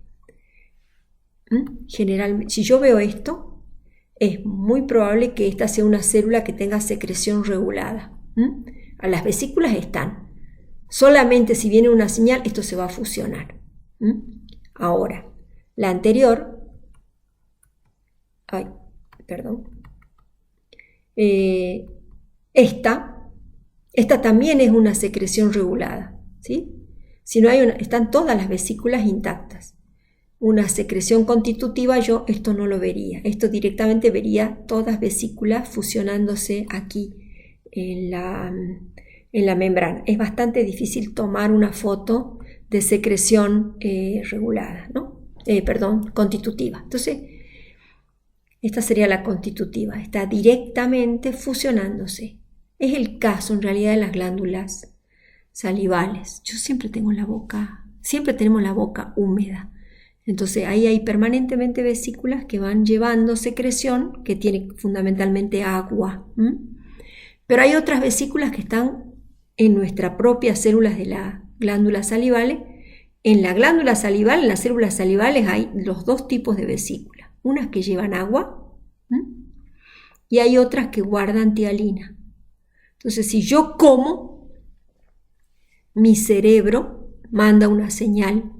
Generalmente, si yo veo esto, es muy probable que esta sea una célula que tenga secreción regulada. A las vesículas están. Solamente si viene una señal, esto se va a fusionar. Ahora, la anterior, esta también es una secreción regulada, ¿sí? Si no hay están todas las vesículas intactas. Una secreción constitutiva, yo esto no lo vería. Esto directamente vería todas vesículas fusionándose aquí en la membrana. Es bastante difícil tomar una foto de secreción regulada, ¿no? Constitutiva. Entonces, esta sería la constitutiva. Está directamente fusionándose. Es el caso en realidad de las glándulas salivales. Yo siempre tenemos la boca húmeda. Entonces ahí hay permanentemente vesículas que van llevando secreción que tiene fundamentalmente agua. Pero hay otras vesículas que están en nuestras propias células de la glándula salivales. En la glándula salival, en las células salivales hay los dos tipos de vesículas. Unas que llevan agua y hay otras que guardan tialina. Entonces si yo como, mi cerebro manda una señal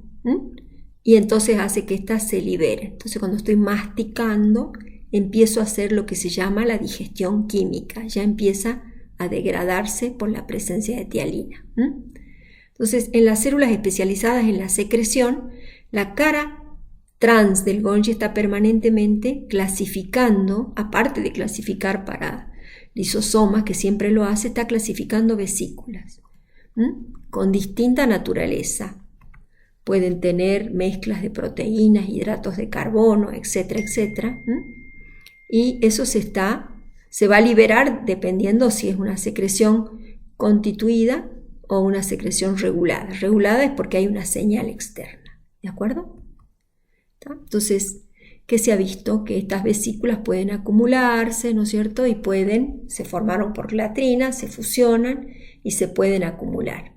y entonces hace que ésta se libere. Entonces cuando estoy masticando, empiezo a hacer lo que se llama la digestión química. Ya empieza a degradarse por la presencia de tialina. Entonces en las células especializadas en la secreción, la cara trans del Golgi está permanentemente clasificando, aparte de clasificar para lisosomas, que siempre lo hace, está clasificando vesículas con distinta naturaleza. Pueden tener mezclas de proteínas, hidratos de carbono, etcétera, etcétera. Y eso se va a liberar dependiendo si es una secreción constituida o una secreción regulada. Regulada es porque hay una señal externa, ¿de acuerdo? Entonces, ¿qué se ha visto? Que estas vesículas pueden acumularse, ¿no es cierto? Y se formaron por latrina, se fusionan y se pueden acumular.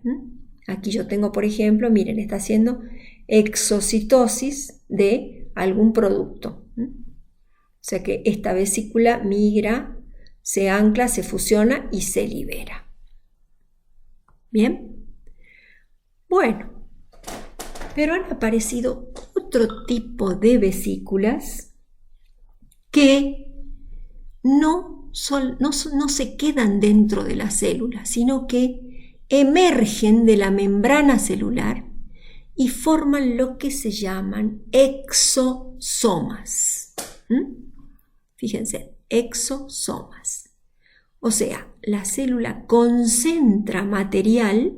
Aquí yo tengo, por ejemplo, miren, está haciendo exocitosis de algún producto. O sea que esta vesícula migra, se ancla, se fusiona y se libera. ¿Bien? Bueno, pero han aparecido otro tipo de vesículas que no se quedan dentro de la célula, sino que emergen de la membrana celular y forman lo que se llaman exosomas. Fíjense, exosomas. O sea, la célula concentra material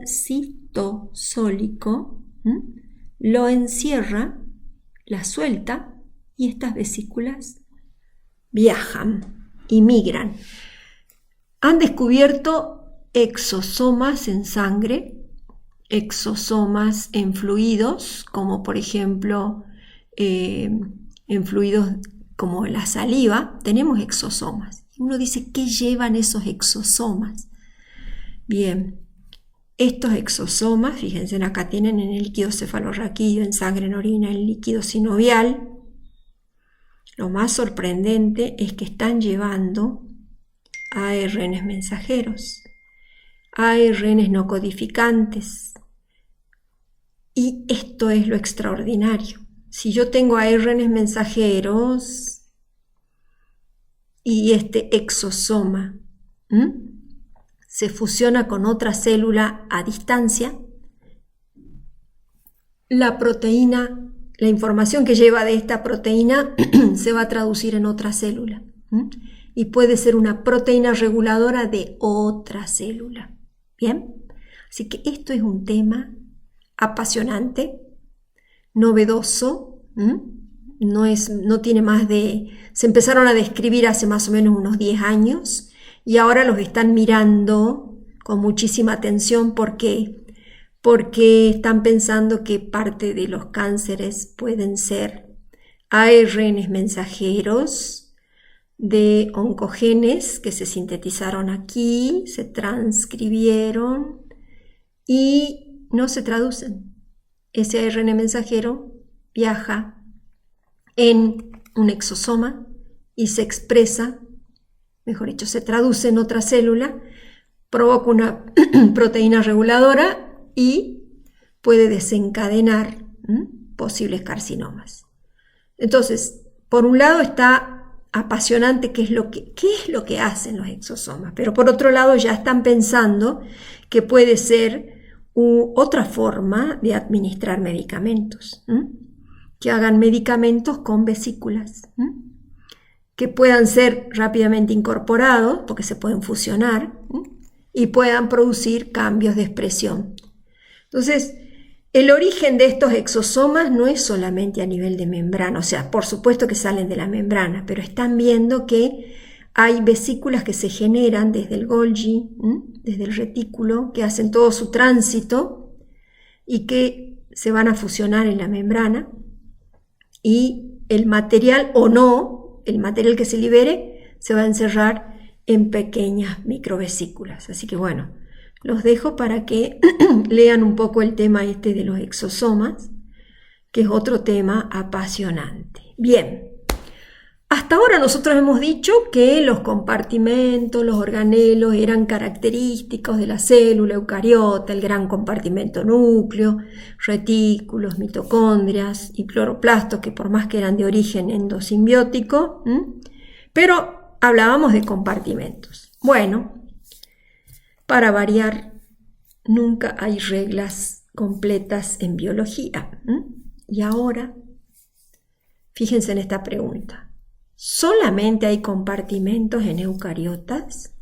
citosólico, lo encierra, la suelta y estas vesículas viajan y migran. Han descubierto exosomas en sangre, exosomas en fluidos, como por ejemplo en fluidos como la saliva, tenemos exosomas. Uno dice, ¿qué llevan esos exosomas? Bien, estos exosomas, fíjense, acá tienen en el líquido cefalorraquídeo, en sangre, en orina, en líquido sinovial. Lo más sorprendente es que están llevando ARNs mensajeros, ARNs no codificantes. Y esto es lo extraordinario. Si yo tengo ARNs mensajeros y este exosoma se fusiona con otra célula a distancia, la proteína, la información que lleva de esta proteína se va a traducir en otra célula y puede ser una proteína reguladora de otra célula. ¿Bien? Así que esto es un tema apasionante, novedoso, no tiene más de... Se empezaron a describir hace más o menos unos 10 años y ahora los están mirando con muchísima atención. ¿Por qué? Porque están pensando que parte de los cánceres pueden ser ARNs mensajeros de oncogenes que se sintetizaron aquí, se transcribieron y no se traducen. Ese ARN mensajero viaja en un exosoma y se expresa, mejor dicho, se traduce en otra célula, provoca una proteína reguladora y puede desencadenar posibles carcinomas. Entonces, por un lado está apasionante qué es lo que hacen los exosomas, pero por otro lado ya están pensando que puede ser otra forma de administrar medicamentos, que hagan medicamentos con vesículas, que puedan ser rápidamente incorporados, porque se pueden fusionar, y puedan producir cambios de expresión. Entonces, el origen de estos exosomas no es solamente a nivel de membrana, o sea, por supuesto que salen de la membrana, pero están viendo que hay vesículas que se generan desde el Golgi, desde el retículo, que hacen todo su tránsito y que se van a fusionar en la membrana, y el material o no, el material que se libere, se va a encerrar en pequeñas microvesículas. Así que bueno, los dejo para que lean un poco el tema este de los exosomas, que es otro tema apasionante. Bien, hasta ahora nosotros hemos dicho que los compartimentos, los organelos eran característicos de la célula eucariota, el gran compartimento núcleo, retículos, mitocondrias y cloroplastos, que por más que eran de origen endosimbiótico, pero hablábamos de compartimentos. Bueno, para variar, nunca hay reglas completas en biología. Y ahora, fíjense en esta pregunta. ¿Solamente hay compartimentos en eucariotas?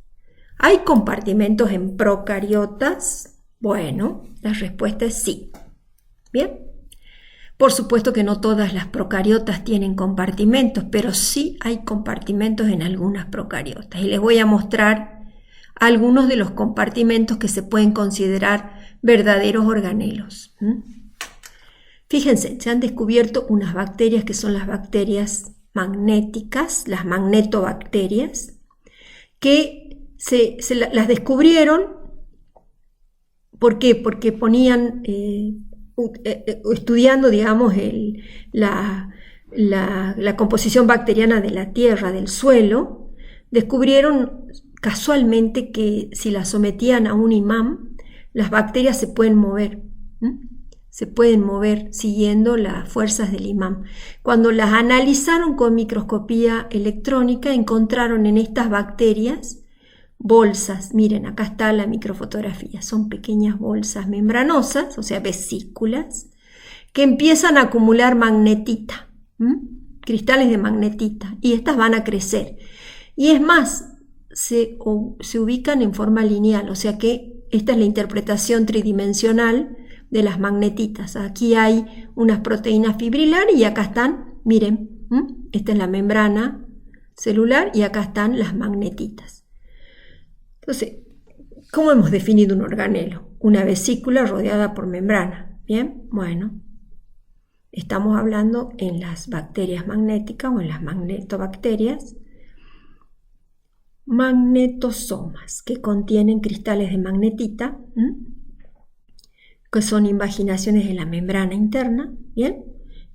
¿Hay compartimentos en procariotas? Bueno, la respuesta es sí. Bien. Por supuesto que no todas las procariotas tienen compartimentos, pero sí hay compartimentos en algunas procariotas. Y les voy a mostrar algunos de los compartimentos que se pueden considerar verdaderos organelos. Fíjense, se han descubierto unas bacterias que son las bacterias magnéticas, las magnetobacterias, que las descubrieron. ¿Por qué? Porque ponían, estudiando, digamos, la composición bacteriana de la tierra, del suelo, descubrieron casualmente que si las sometían a un imán, las bacterias se pueden mover. Se pueden mover siguiendo las fuerzas del imán. Cuando las analizaron con microscopía electrónica, encontraron en estas bacterias bolsas. Miren, acá está la microfotografía. Son pequeñas bolsas membranosas, o sea, vesículas, que empiezan a acumular magnetita, cristales de magnetita, y estas van a crecer. Y es más, se ubican en forma lineal, o sea que esta es la interpretación tridimensional de las magnetitas. Aquí hay unas proteínas fibrilares y acá están, miren, esta es la membrana celular y acá están las magnetitas. Entonces, ¿cómo hemos definido un organelo? Una vesícula rodeada por membrana. Bien, bueno, estamos hablando en las bacterias magnéticas o en las magnetobacterias. Magnetosomas, que contienen cristales de magnetita, que son invaginaciones de la membrana interna, ¿bien?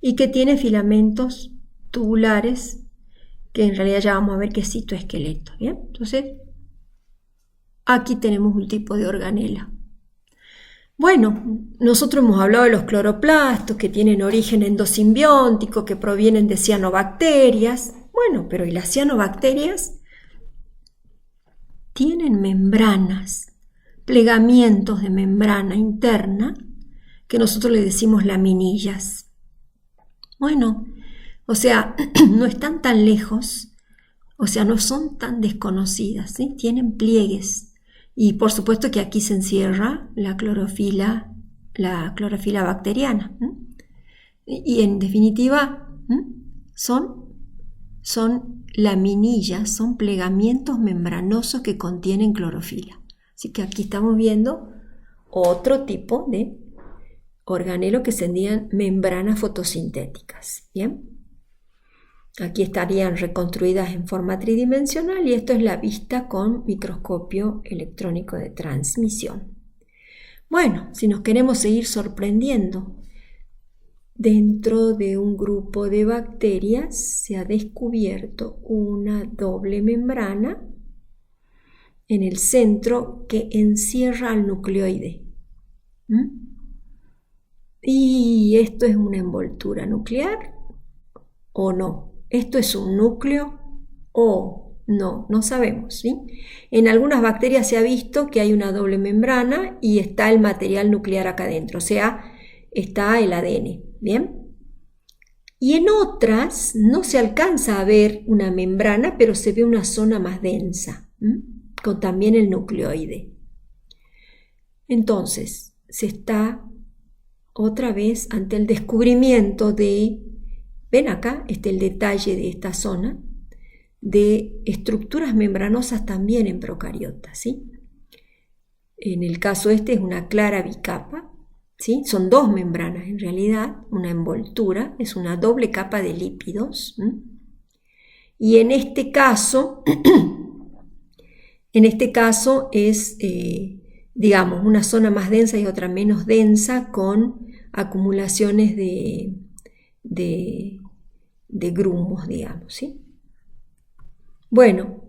Y que tienen filamentos tubulares, que en realidad ya vamos a ver que es citoesqueleto, ¿bien? Entonces, aquí tenemos un tipo de organela. Bueno, nosotros hemos hablado de los cloroplastos, que tienen origen endosimbiótico, que provienen de cianobacterias. Bueno, pero ¿y las cianobacterias? Tienen membranas, plegamientos de membrana interna, que nosotros le decimos laminillas. Bueno, o sea, no están tan lejos, o sea, no son tan desconocidas, ¿sí? Tienen pliegues. Y por supuesto que aquí se encierra la clorofila bacteriana. Y en definitiva, son laminillas, son plegamientos membranosos que contienen clorofila. Así que aquí estamos viendo otro tipo de organelo que serían membranas fotosintéticas. Bien, aquí estarían reconstruidas en forma tridimensional y esto es la vista con microscopio electrónico de transmisión. Bueno, si nos queremos seguir sorprendiendo, dentro de un grupo de bacterias se ha descubierto una doble membrana en el centro que encierra al nucleoide. ¿Y esto es una envoltura nuclear o no? ¿Esto es un núcleo o no? No sabemos, ¿sí? En algunas bacterias se ha visto que hay una doble membrana y está el material nuclear acá adentro, o sea, está el ADN. ¿Bien? Y en otras no se alcanza a ver una membrana, pero se ve una zona más densa, con también el nucleoide. Entonces, se está otra vez ante el descubrimiento de, ven acá, el detalle de esta zona, de estructuras membranosas también en procariotas, ¿sí? En el caso es una clara bicapa. ¿Sí? Son dos membranas en realidad, una envoltura, es una doble capa de lípidos. Y en este caso es, digamos, una zona más densa y otra menos densa con acumulaciones de grumos, digamos, ¿sí? Bueno,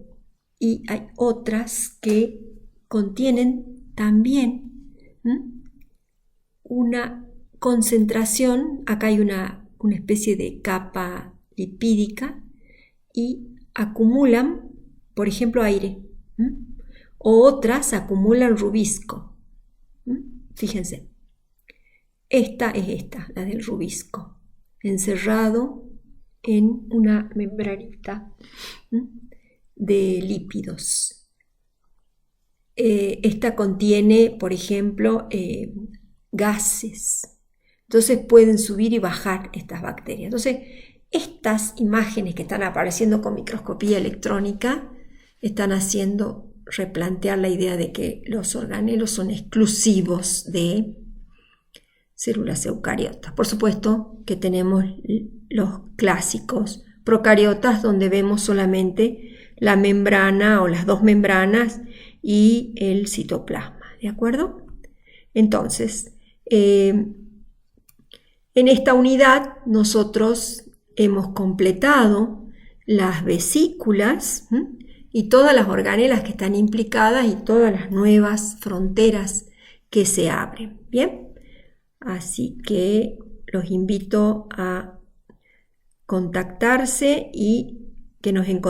y hay otras que contienen también una concentración, acá hay una especie de capa lipídica y acumulan, por ejemplo, aire, o otras acumulan rubisco. Fíjense, esta es la del rubisco, encerrado en una membranita de lípidos. Esta contiene, por ejemplo, gases. Entonces pueden subir y bajar estas bacterias. Entonces, estas imágenes que están apareciendo con microscopía electrónica están haciendo replantear la idea de que los organelos son exclusivos de células eucariotas. Por supuesto que tenemos los clásicos procariotas donde vemos solamente la membrana o las dos membranas y el citoplasma, ¿de acuerdo? Entonces, en esta unidad nosotros hemos completado las vesículas y todas las organelas que están implicadas y todas las nuevas fronteras que se abren. Bien, así que los invito a contactarse y que nos encontremos